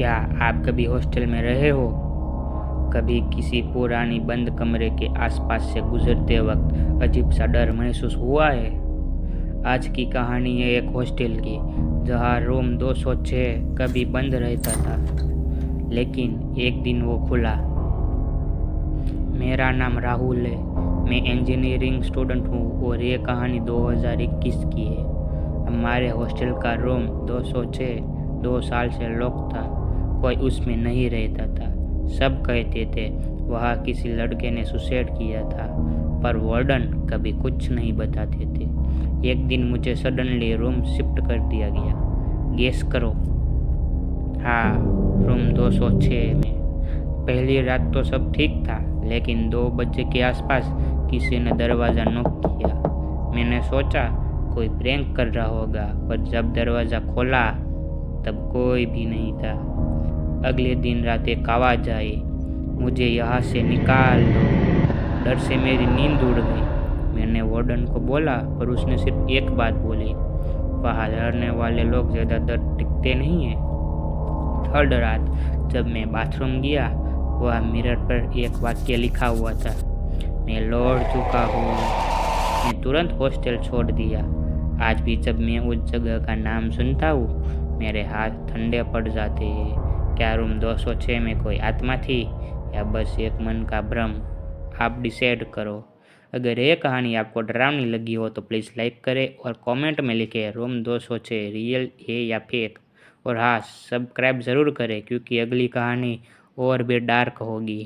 क्या आप कभी हॉस्टल में रहे हो? कभी किसी पुरानी बंद कमरे के आसपास से गुजरते वक्त अजीब सा डर महसूस हुआ है? आज की कहानी है एक हॉस्टल की, जहां रूम 206 कभी बंद रहता था, लेकिन एक दिन वो खुला। मेरा नाम राहुल है। मैं इंजीनियरिंग स्टूडेंट हूँ और ये कहानी 2021 की है। हमारे हॉस्टल का रूम 206 2 साल से लॉक था। कोई उसमें नहीं रहता था। सब कहते थे वहाँ किसी लड़के ने सुसाइड किया था, पर वार्डन कभी कुछ नहीं बताते थे। एक दिन मुझे सडनली रूम शिफ्ट कर दिया गया। गेस करो। हाँ, रूम 206 में। पहली रात तो सब ठीक था, लेकिन 2 बजे के आसपास किसी ने दरवाज़ा नॉक किया। मैंने सोचा कोई प्रैंक कर रहा होगा, पर जब दरवाज़ा खोला तब कोई भी नहीं था। अगले दिन रात एक आवाज़ आई, मुझे यहाँ से निकाल दो। डर से मेरी नींद उड़ गई। मैंने वार्डन को बोला, पर उसने सिर्फ एक बात बोली, वहाँ रहने वाले लोग ज़्यादातर टिकते नहीं हैं। थर्ड रात जब मैं बाथरूम गया, वह मिरर पर एक वाक्य लिखा हुआ था, मैं लौट चुका हूँ। मैं तुरंत हॉस्टल छोड़ दिया। आज भी जब मैं उस जगह का नाम सुनता हूँ, मेरे हाथ ठंडे पड़ जाते हैं। क्या रूम 206 में कोई आत्मा थी या बस एक मन का भ्रम? आप डिसाइड करो। अगर ये कहानी आपको डरावनी लगी हो तो प्लीज़ लाइक करें और कमेंट में लिखें रूम 206 रियल है या फेक। और हाँ, सब्सक्राइब ज़रूर करें क्योंकि अगली कहानी और भी डार्क होगी।